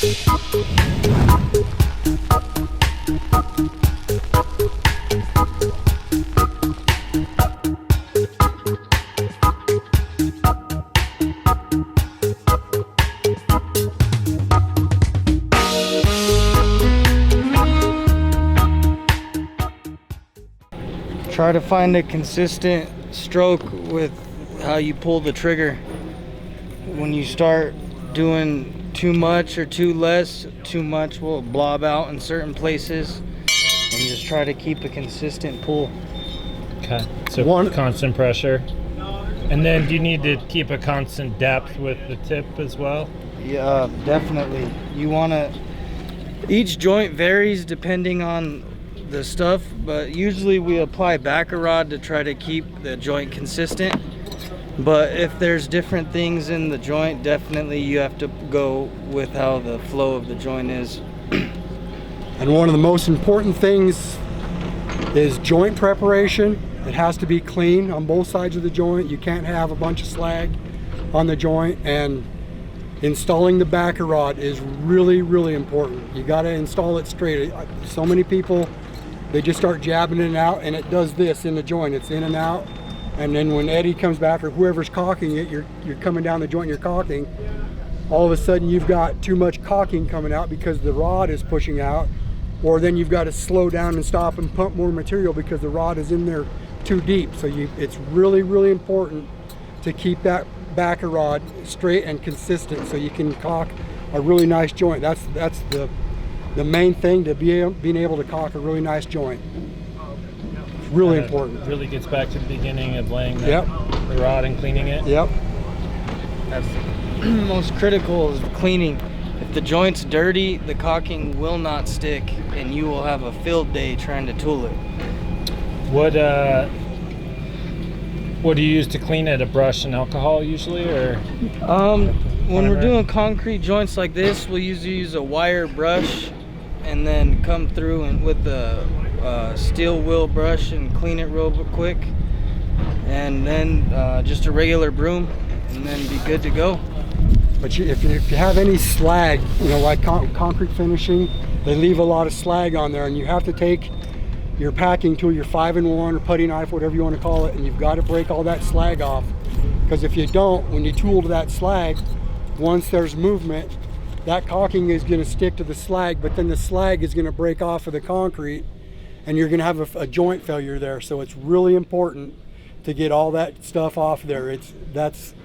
Try to find a consistent stroke with how you pull the trigger. When you start doing too much or too less, too much will blob out in certain places, and just try to keep a consistent pull. Okay, so constant pressure. And then do you need to keep a constant depth with the tip as well? Yeah, definitely. You want to, each joint varies depending on the stuff, but usually we apply backer rod to try to keep the joint consistent. But if there's different things in the joint, definitely you have to go with how the flow of the joint is. And one of the most important things is joint preparation. It has to be clean on both sides of the joint. You can't have a bunch of slag on the joint, and installing the backer rod is really, really important. You got to install it straight. So many people, they just start jabbing it out, and it does this in the joint. It's in and out, and then when Eddie comes back or whoever's caulking it, you're coming down the joint, you're caulking. All of a sudden you've got too much caulking coming out because the rod is pushing out, or then you've got to slow down and stop and pump more material because the rod is in there too deep. So it's really, really important to keep that backer rod straight and consistent so you can caulk a really nice joint. That's the main thing, to being able to caulk a really nice joint. It's really important. Really gets back to the beginning of laying the rod and cleaning it. Yep. That's most critical, is cleaning. If the joint's dirty, the caulking will not stick, and you will have a field day trying to tool it. What do you use to clean it? A brush and alcohol usually, or? When we're doing concrete joints like this, we'll usually use a wire brush and then come through and with the steel wheel brush and clean it real quick, and then just a regular broom, and then be good to go. But if you have any slag, like concrete finishing, they leave a lot of slag on there, and you have to take your packing tool, your 5-in-1 or putty knife, whatever you want to call it, and you've got to break all that slag off. Because if you don't, when you tool to that slag, once there's movement, that caulking is going to stick to the slag, but then the slag is going to break off of the concrete, and you're going to have a joint failure there. So it's really important to get all that stuff off there. That's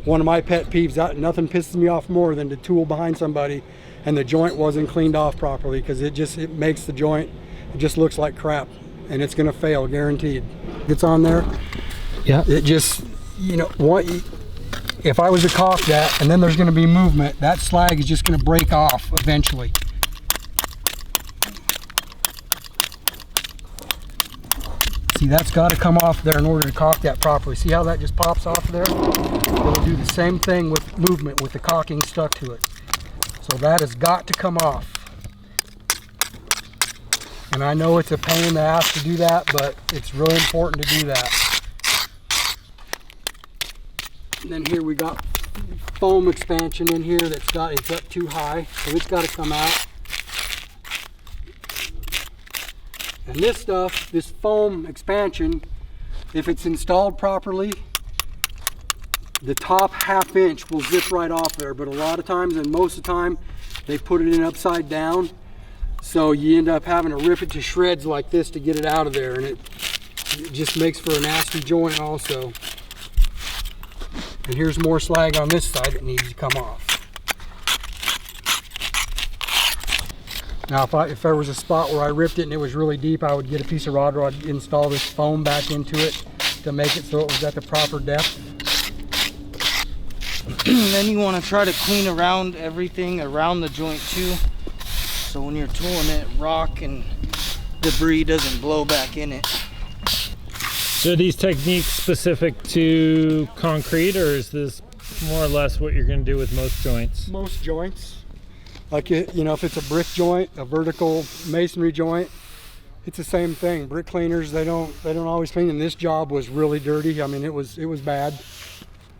one of my pet peeves. Nothing pisses me off more than to tool behind somebody and the joint wasn't cleaned off properly, because it makes the joint, it just looks like crap, and it's going to fail, guaranteed. It's on there. Yeah. It just, if I was to caulk that and then there's going to be movement, that slag is just going to break off eventually. See, that's got to come off there in order to caulk that properly. See how that just pops off there? It'll do the same thing with movement, with the caulking stuck to it. So that has got to come off. And I know it's a pain in the ass to do that, but it's really important to do that. And then here we got foam expansion in here it's up too high, so it's got to come out. And this stuff, this foam expansion, if it's installed properly, the top ½ inch will zip right off there, but a lot of times, and most of the time, they put it in upside down, so you end up having to rip it to shreds like this to get it out of there, and it just makes for a nasty joint also. And here's more slag on this side that needs to come off. Now if there was a spot where I ripped it and it was really deep, I would get a piece of rod, install this foam back into it to make it so it was at the proper depth. Then you want to try to clean around everything around the joint too, so when you're tooling it, rock and debris doesn't blow back in it. So are these techniques specific to concrete, or is this more or less what you're going to do with most joints? Most joints. Like, if it's a brick joint, a vertical masonry joint, it's the same thing. Brick cleaners, they don't always clean, and this job was really dirty. I mean, it was bad.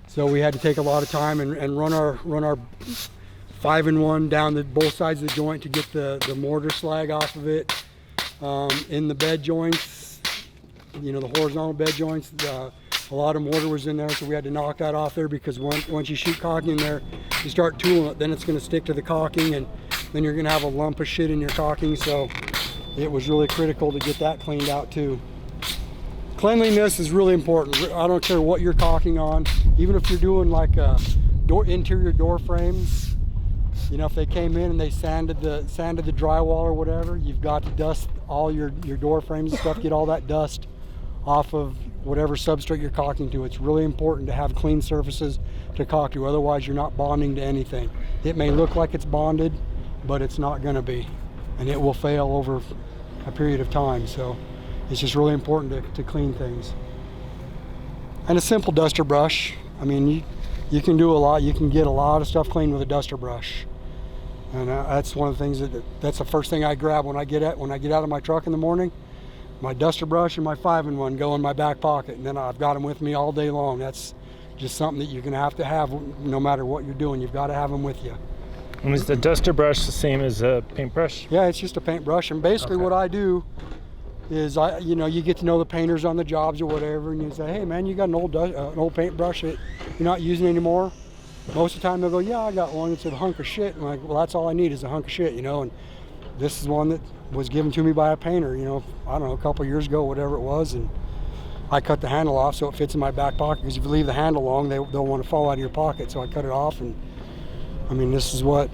So we had to take a lot of time and run our 5-in-1 down both sides of the joint to get the mortar slag off of it. In the bed joints, you know, the horizontal bed joints, a lot of mortar was in there, so we had to knock that off there, because once you shoot caulking in there, you start tooling it, then it's going to stick to the caulking, and then you're going to have a lump of shit in your caulking. So it was really critical to get that cleaned out too. Cleanliness is really important. I don't care what you're caulking on, even if you're doing like interior door frames. You know, if they came in and they sanded the drywall or whatever, you've got to dust all your door frames and stuff, get all that dust off of whatever substrate you're caulking to. It's really important to have clean surfaces to caulk to, otherwise you're not bonding to anything. It may look like it's bonded, but it's not going to be, and it will fail over a period of time. So it's just really important to clean things. And a simple duster brush. I mean, you can do a lot. You can get a lot of stuff clean with a duster brush. And that's one of the things that's the first thing I grab when I get out of my truck in the morning. My duster brush and my 5-in-1 go in my back pocket, and then I've got them with me all day long. That's just something that you're going to have no matter what you're doing. You've got to have them with you. And is the duster brush the same as a paintbrush? Yeah, it's just a paintbrush. And basically what I do is, you get to know the painters on the jobs or whatever, and you say, hey man, you got an old paintbrush that you're not using anymore? Most of the time they'll go, yeah, I got one. It's a hunk of shit. I'm like, well, that's all I need is a hunk of shit, you know. And this is one that was given to me by a painter, you know, I don't know, a couple of years ago, whatever it was, and I cut the handle off so it fits in my back pocket, because if you leave the handle long, they'll want to fall out of your pocket. So I cut it off, and I mean, this is what,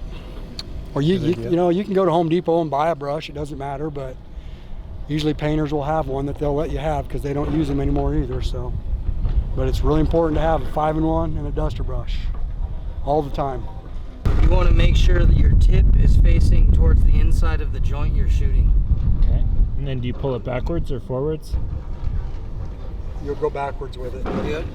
or you know, you can go to Home Depot and buy a brush, it doesn't matter, but usually painters will have one that they'll let you have, because they don't use them anymore either. So, but it's really important to have a 5-in-1 and a duster brush all the time. You want to make sure that your tip is facing towards the inside of the joint you're shooting. Okay. And then do you pull it backwards or forwards? You'll go backwards with it. Good.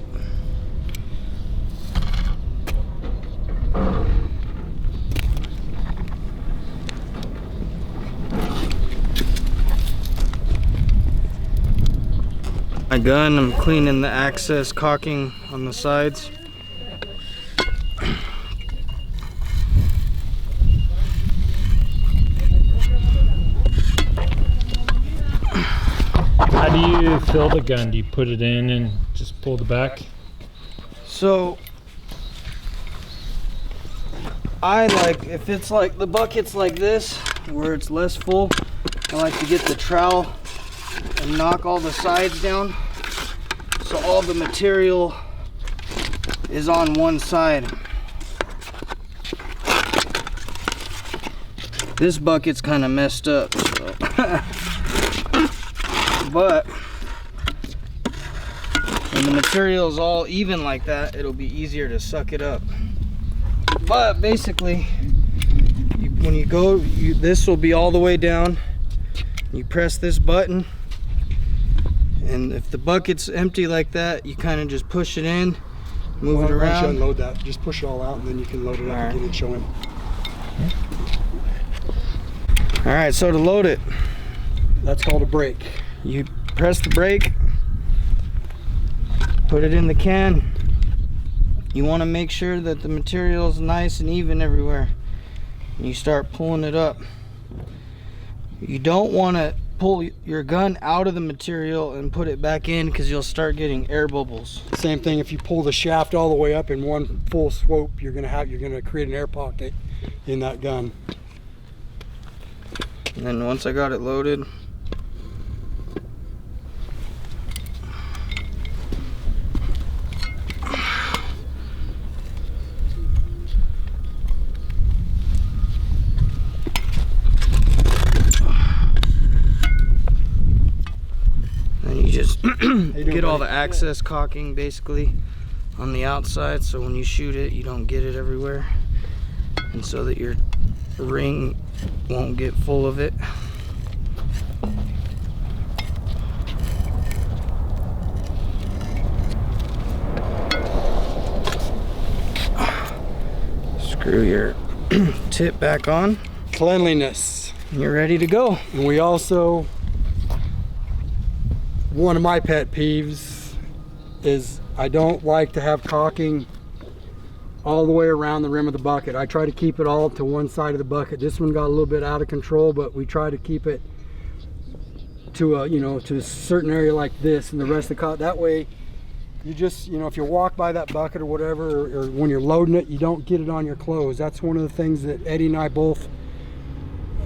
My gun, I'm cleaning the access caulking on the sides. How do you fill the gun? Do you put it in and just pull the back? So I like, if it's like the bucket's like this, where it's less full, I like to get the trowel and knock all the sides down, so all the material is on one side. This bucket's kind of messed up, so. But when the material is all even like that, it'll be easier to suck it up. But basically, when you go, this will be all the way down. You press this button, and if the bucket's empty like that, you kind of just push it in, move it around. Once you unload that, just push it all out, and then you can load it up again and show him. All right, so to load it, that's called a brake. You press the brake, put it in the can. You want to make sure that the material is nice and even everywhere. And you start pulling it up. You don't want to pull your gun out of the material and put it back in, because you'll start getting air bubbles. Same thing, if you pull the shaft all the way up in one full swoop, you're gonna create an air pocket in that gun. And then once I got it loaded, get all the access caulking basically on the outside, so when you shoot it, you don't get it everywhere, and so that your ring won't get full of it. Screw your tip back on. Cleanliness. And you're ready to go. And we also, one of my pet peeves is I don't like to have caulking all the way around the rim of the bucket. I try to keep it all to one side of the bucket. This one got a little bit out of control, but we try to keep it to a, you know, to a certain area like this, and the rest of the that way you just, you know, if you walk by that bucket or whatever, or when you're loading it, you don't get it on your clothes. That's one of the things that Eddie and I both,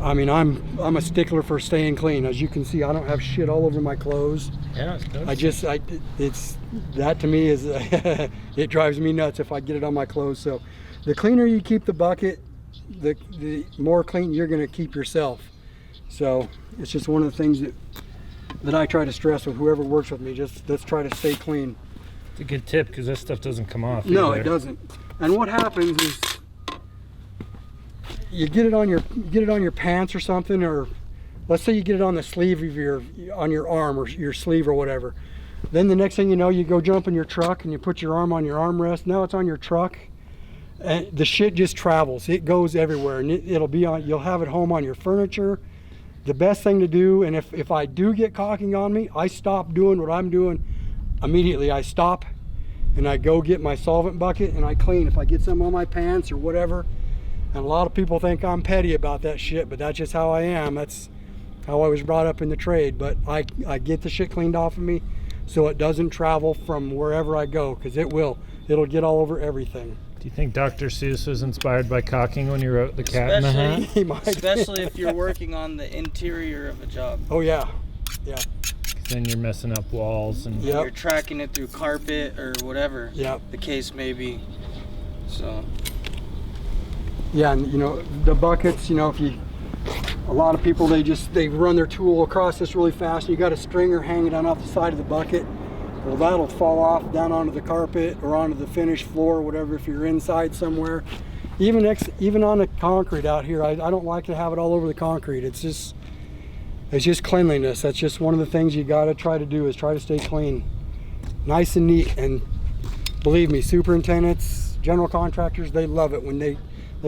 I mean, I'm a stickler for staying clean. As you can see, I don't have shit all over my clothes. Yeah, it's good. It's that to me is it drives me nuts if I get it on my clothes. So the cleaner you keep the bucket, the more clean you're going to keep yourself. So it's just one of the things that I try to stress with whoever works with me. Just let's try to stay clean. It's a good tip because this stuff doesn't come off. No, either. it doesn't. And what happens is you get it on your pants or something, or let's say you get it on the sleeve of on your arm or your sleeve or whatever. Then the next thing you know, you go jump in your truck and you put your arm on your armrest. Now it's on your truck, and the shit just travels. It goes everywhere, and it'll be on. You'll have it home on your furniture. The best thing to do, and if I do get caulking on me, I stop doing what I'm doing immediately. I stop and I go get my solvent bucket and I clean. If I get some on my pants or whatever, and a lot of people think I'm petty about that shit, but that's just how I am. That's how I was brought up in the trade. But I get the shit cleaned off of me so it doesn't travel from wherever I go, because it will. It'll get all over everything. Do you think Dr. Seuss was inspired by caulking when you wrote The Cat in the Hat? He might. Especially if you're working on the interior of a job. Oh yeah, yeah. Then you're messing up walls and Yep. You're tracking it through carpet or whatever Yep. the case may be. So Yeah, and you know, the buckets, you know, a lot of people, they run their tool across this really fast, and you got a stringer hanging down off the side of the bucket. Well, that'll fall off down onto the carpet or onto the finished floor or whatever if you're inside somewhere. Even on the concrete out here, I don't like to have it all over the concrete. It's just cleanliness. That's just one of the things you got to try to do, is try to stay clean, nice and neat. And believe me, superintendents, general contractors, they love it when they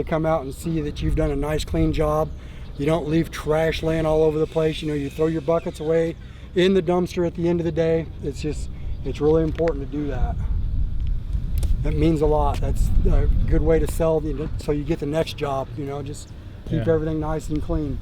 come out and see that you've done a nice clean job. You don't leave trash laying all over the place. You know, you throw your buckets away in the dumpster at the end of the day. It's really important to do that. It means a lot. That's a good way to sell, so you get the next job, you know, just keep everything nice and clean.